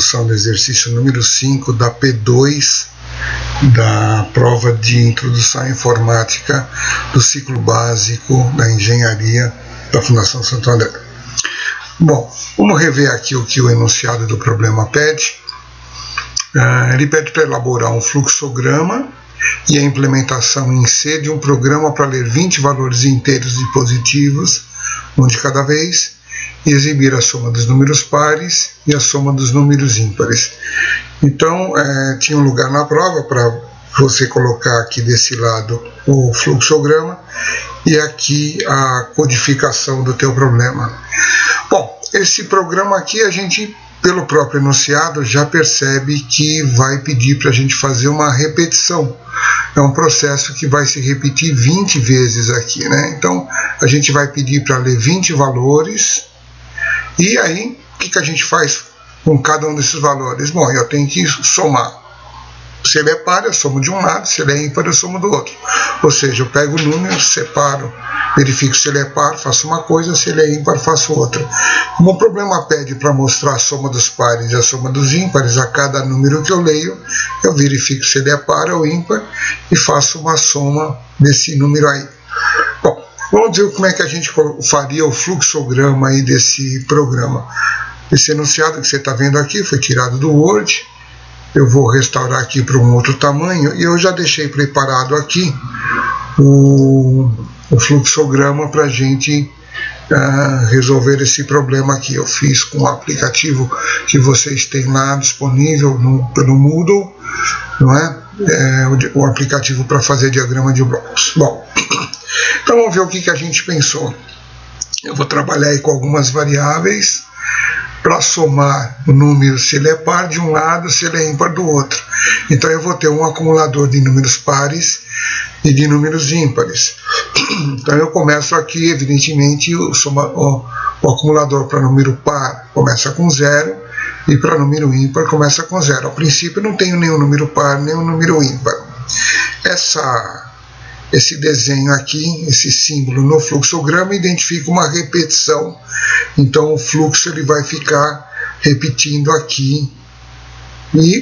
solução do exercício número 5 da P2 da prova de Introdução à Informática do ciclo básico da Engenharia da Fundação Santo André. Bom, vamos rever aqui o que o enunciado do problema pede. Ele pede para elaborar um fluxograma e a implementação em C de um programa para ler 20 valores inteiros e positivos, um de cada vez, e exibir a soma dos números pares e a soma dos números ímpares. Então, tinha um lugar na prova para você colocar aqui desse lado o fluxograma e aqui a codificação do teu problema. Bom, esse programa aqui a gente, pelo próprio enunciado, já percebe que vai pedir para a gente fazer uma repetição. É um processo que vai se repetir 20 vezes aqui, né? Então, a gente vai pedir para ler 20 valores. E aí, o que a gente faz com cada um desses valores? Bom, eu tenho que somar. Se ele é par, eu somo de um lado, se ele é ímpar, eu somo do outro. Ou seja, eu pego o número, separo, verifico se ele é par, faço uma coisa, se ele é ímpar, faço outra. Como o problema pede para mostrar a soma dos pares e a soma dos ímpares a cada número que eu leio, eu verifico se ele é par ou ímpar e faço uma soma desse número aí. Bom, vamos ver como é que a gente faria o fluxograma aí desse programa. Esse enunciado que você está vendo aqui foi tirado do Word. Eu vou restaurar aqui para um outro tamanho e eu já deixei preparado aqui o fluxograma para a gente resolver esse problema aqui. Eu fiz com o aplicativo que vocês têm lá disponível pelo Moodle, não é? O aplicativo para fazer diagrama de blocos. Bom, então vamos ver o que a gente pensou. Eu vou trabalhar aí com algumas variáveis para somar o número, se ele é par de um lado, se ele é ímpar do outro. Então eu vou ter um acumulador de números pares e de números ímpares. Então eu começo aqui, evidentemente, o acumulador para número par começa com 0 e para número ímpar começa com 0. Ao princípio não tenho nenhum número par, nenhum número ímpar. Esse desenho aqui, esse símbolo no fluxograma, identifica uma repetição. Então o fluxo ele vai ficar repetindo aqui e,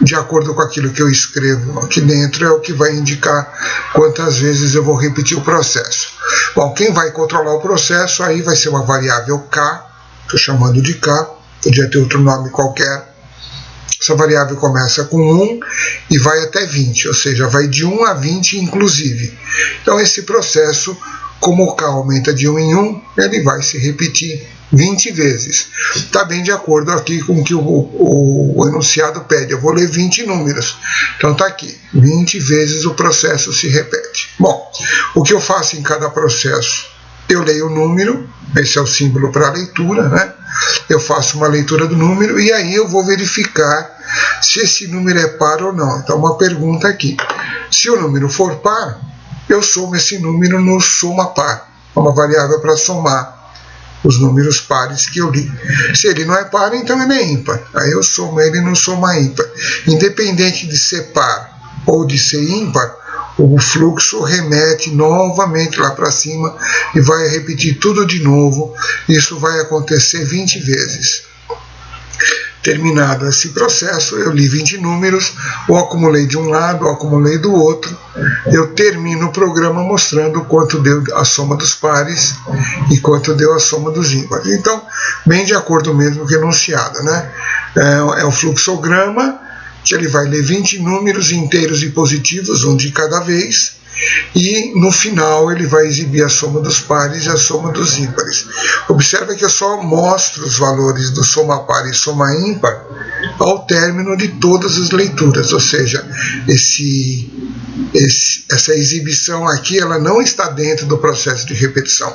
de acordo com aquilo que eu escrevo aqui dentro, é o que vai indicar quantas vezes eu vou repetir o processo. Bom, quem vai controlar o processo aí vai ser uma variável K, estou chamando de K, podia ter outro nome qualquer. Essa variável começa com 1 e vai até 20, ou seja, vai de 1 a 20 inclusive. Então esse processo, como o K aumenta de 1 em 1, ele vai se repetir 20 vezes. Está bem de acordo aqui com o que o enunciado pede. Eu vou ler 20 números. Então está aqui, 20 vezes o processo se repete. Bom, o que eu faço em cada processo? Eu leio o número, esse é o símbolo para a leitura, né? Eu faço uma leitura do número e aí eu vou verificar se esse número é par ou não. Então uma pergunta aqui, se o número for par, eu somo esse número no soma par, é uma variável para somar os números pares que eu li. Se ele não é par, então ele é ímpar, aí eu somo ele no soma ímpar. Independente de ser par ou de ser ímpar, o fluxo remete novamente lá para cima e vai repetir tudo de novo. Isso vai acontecer 20 vezes. Terminado esse processo, eu li 20 números, o acumulei de um lado, o acumulei do outro. Eu termino o programa mostrando quanto deu a soma dos pares e quanto deu a soma dos ímpares. Então, bem de acordo mesmo com o enunciado, né? É o fluxograma, que ele vai ler 20 números inteiros e positivos, um de cada vez, e no final ele vai exibir a soma dos pares e a soma dos ímpares. Observa que eu só mostro os valores do soma par e soma ímpar ao término de todas as leituras, ou seja, essa exibição aqui ela não está dentro do processo de repetição.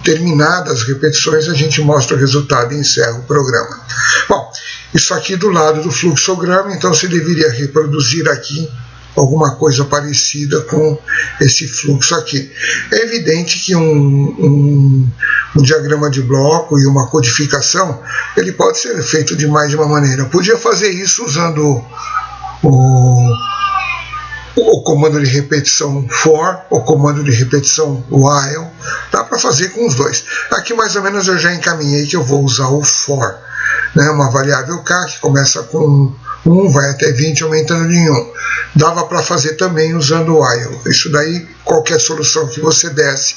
Terminadas as repetições, a gente mostra o resultado e encerra o programa. Bom, isso aqui do lado do fluxograma, então você deveria reproduzir aqui alguma coisa parecida com esse fluxo aqui. É evidente que um diagrama de bloco e uma codificação, ele pode ser feito de mais de uma maneira. Eu podia fazer isso usando o o comando de repetição for, o comando de repetição while, dá para fazer com os dois. Aqui mais ou menos eu já encaminhei que eu vou usar o for, né, uma variável k que começa com 1, vai até 20, aumentando em 1. Dava para fazer também usando o while. Isso daí, qualquer solução que você desse,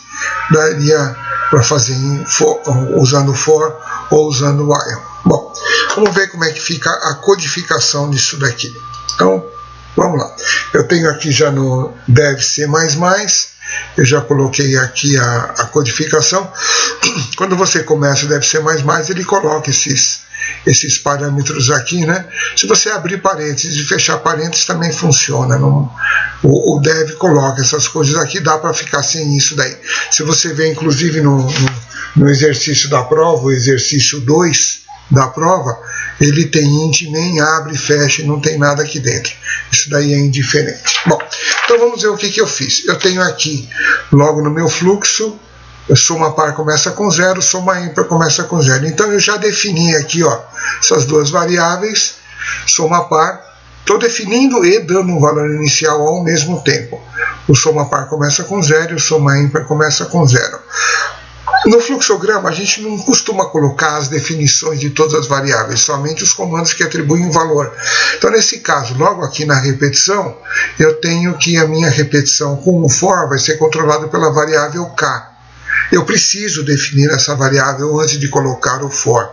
daria para fazer usando for ou usando while. Bom, vamos ver como é que fica a codificação disso daqui. Então, vamos lá. Eu tenho aqui já no dev C++, eu já coloquei aqui a codificação. Quando você começa o dev C++, ele coloca esses parâmetros aqui, né? Se você abrir parênteses e fechar parênteses também funciona. O dev coloca essas coisas aqui, dá para ficar sem isso daí. Se você ver inclusive no exercício da prova, o exercício 2 da prova, ele tem int main, abre, fecha e não tem nada aqui dentro. Isso daí é indiferente. Bom, então vamos ver o que eu fiz. Eu tenho aqui, logo no meu fluxo, soma par começa com 0, soma ímpar começa com 0. Então eu já defini aqui, ó, essas duas variáveis, soma par, estou definindo e dando um valor inicial ao mesmo tempo. O soma par começa com 0 e o soma ímpar começa com 0. No fluxograma a gente não costuma colocar as definições de todas as variáveis, somente os comandos que atribuem valor. Então nesse caso, logo aqui na repetição, eu tenho que a minha repetição com o for vai ser controlada pela variável k. Eu preciso definir essa variável antes de colocar o for.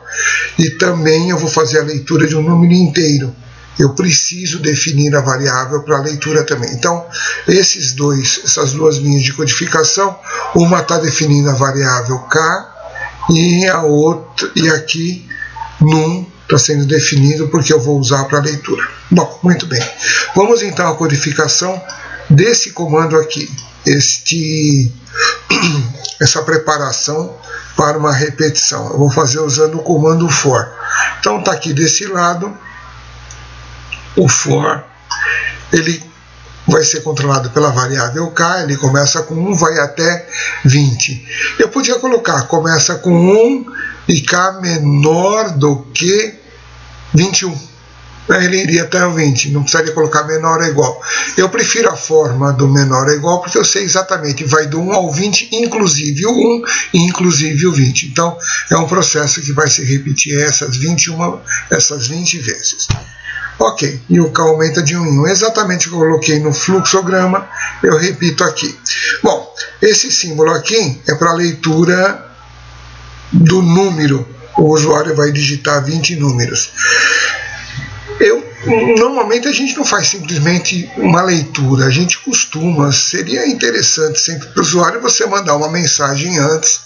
E também eu vou fazer a leitura de um número inteiro. Eu preciso definir a variável para a leitura também. Então, essas duas linhas de codificação, uma está definindo a variável k e a outra, e aqui num está sendo definido porque eu vou usar para a leitura. Bom, muito bem. Vamos então à codificação desse comando aqui, essa preparação para uma repetição. Eu vou fazer usando o comando for. Então está aqui desse lado. O for, ele vai ser controlado pela variável k, ele começa com 1, vai até 20. Eu podia colocar, começa com 1 e k menor do que 21. Ele iria até o 20, não precisaria colocar menor ou igual. Eu prefiro a forma do menor ou igual, porque eu sei exatamente, vai do 1 ao 20, inclusive o 1 e inclusive o 20. Então, é um processo que vai se repetir essas 20 vezes. Ok, e o k aumenta de 1 em 1. Exatamente o que eu coloquei no fluxograma, eu repito aqui. Bom, esse símbolo aqui é para leitura do número. O usuário vai digitar 20 números. Normalmente a gente não faz simplesmente uma leitura, a gente costuma, seria interessante sempre para o usuário você mandar uma mensagem antes,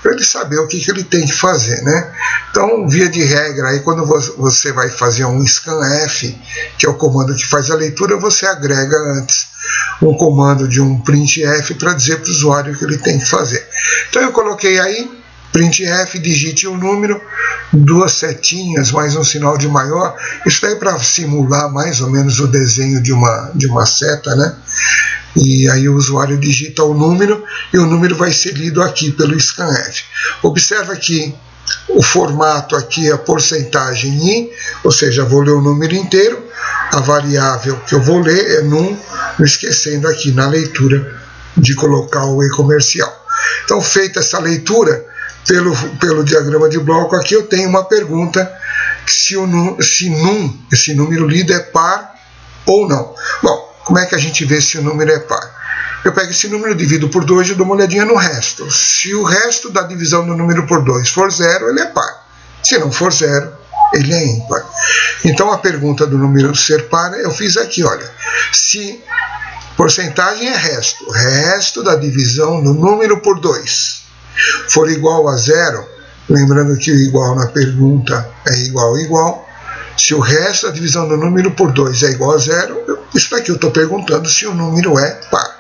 para ele saber o que ele tem que fazer, né? Então, via de regra, aí quando você vai fazer um scanf, que é o comando que faz a leitura, você agrega antes um comando de um printf para dizer para o usuário o que ele tem que fazer. Então eu coloquei aí, printf, digite um número, 2 setinhas, mais um sinal de maior, isso daí para simular mais ou menos o desenho de uma seta, né? E aí o usuário digita o número e o número vai ser lido aqui pelo scanf. Observa que o formato aqui é porcentagem i, ou seja, vou ler o número inteiro, a variável que eu vou ler é num, não esquecendo aqui na leitura de colocar o e comercial. Então, feita essa leitura, pelo diagrama de bloco aqui eu tenho uma pergunta, se esse número lido é par ou não. Bom, como é que a gente vê se o número é par? Eu pego esse número, divido por 2 e dou uma olhadinha no resto. Se o resto da divisão do número por 2 for 0, ele é par. Se não for 0, ele é ímpar. Então a pergunta do número ser par, eu fiz aqui, olha. Se porcentagem é resto da divisão do número por 2 for igual a 0, lembrando que o igual na pergunta é igual, se o resto da divisão do número por 2 é igual a 0, isso daqui eu estou perguntando se o número é par.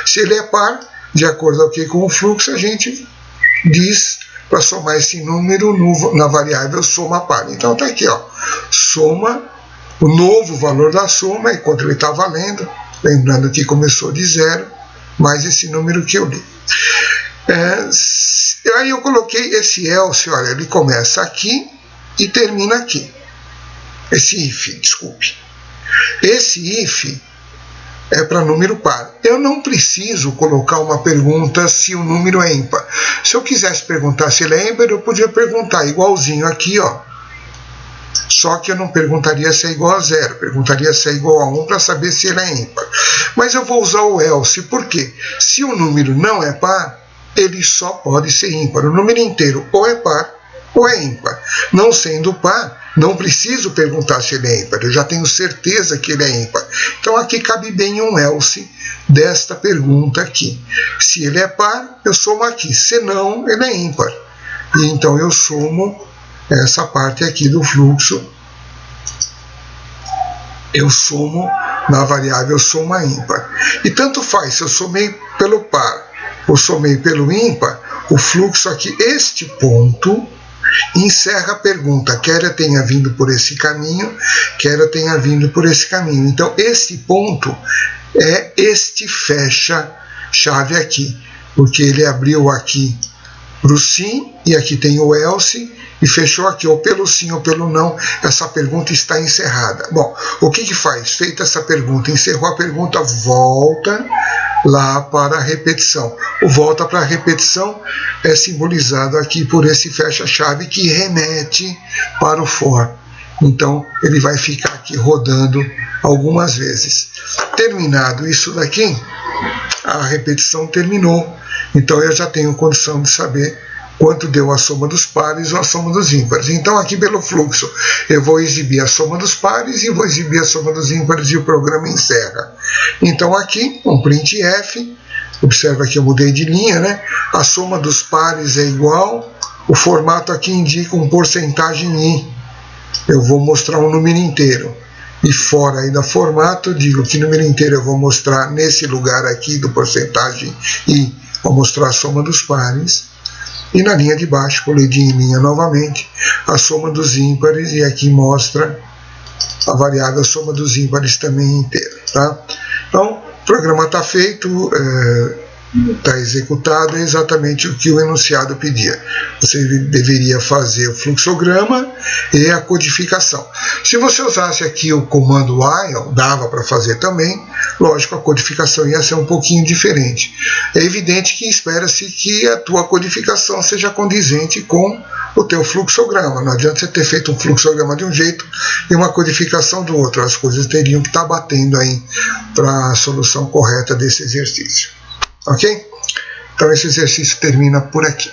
Se ele é par, de acordo com o fluxo, a gente diz para somar esse número na variável soma par. Então está aqui, ó, soma, o novo valor da soma, enquanto ele está valendo, lembrando que começou de 0, mais esse número que eu li. Aí eu coloquei esse else, olha, ele começa aqui e termina aqui. Esse if, desculpe. Esse if, é para número par. Eu não preciso colocar uma pergunta se o número é ímpar. Se eu quisesse perguntar se ele é ímpar, eu podia perguntar igualzinho aqui, ó. Só que eu não perguntaria se é igual a 0, perguntaria se é igual a 1 para saber se ele é ímpar. Mas eu vou usar o else, por quê? Se o número não é par, ele só pode ser ímpar. O número inteiro ou é par ou é ímpar. Não sendo par, não preciso perguntar se ele é ímpar, eu já tenho certeza que ele é ímpar. Então aqui cabe bem um else desta pergunta aqui. Se ele é par, eu somo aqui, se não, ele é ímpar. E então eu somo essa parte aqui do fluxo, eu somo na variável soma ímpar. E tanto faz se eu somei pelo par ou somei pelo ímpar, o fluxo aqui, este ponto, encerra a pergunta, quer eu tenha vindo por esse caminho, quer eu tenha vindo por esse caminho. Então, esse ponto é este fecha-chave aqui, porque ele abriu aqui para o sim, e aqui tem o else, e fechou aqui, ou pelo sim ou pelo não, essa pergunta está encerrada. Bom, o que faz? Feita essa pergunta, encerrou a pergunta, volta lá para a repetição. O volta para a repetição é simbolizado aqui por esse fecha-chave que remete para o for. Então, ele vai ficar aqui rodando algumas vezes. Terminado isso daqui, a repetição terminou. Então, eu já tenho condição de saber quanto deu a soma dos pares ou a soma dos ímpares. Então, aqui pelo fluxo, eu vou exibir a soma dos pares e vou exibir a soma dos ímpares e o programa encerra. Então, aqui, um printf, observa que eu mudei de linha, né? A soma dos pares é igual, o formato aqui indica um porcentagem i. Eu vou mostrar um número inteiro. E fora aí da formato, eu digo que número inteiro eu vou mostrar nesse lugar aqui do porcentagem i, vou mostrar a soma dos pares. E na linha de baixo, coladinho em linha novamente, a soma dos ímpares, e aqui mostra a variável soma dos ímpares também inteira. Tá? Então, o programa está feito, está executado, é exatamente o que o enunciado pedia. Você deveria fazer o fluxograma e a codificação. Se você usasse aqui o comando while, dava para fazer também, lógico, a codificação ia ser um pouquinho diferente. É evidente que espera-se que a tua codificação seja condizente com o teu fluxograma. Não adianta você ter feito um fluxograma de um jeito e uma codificação do outro. As coisas teriam que estar batendo aí para a solução correta desse exercício. Ok? Então esse exercício termina por aqui.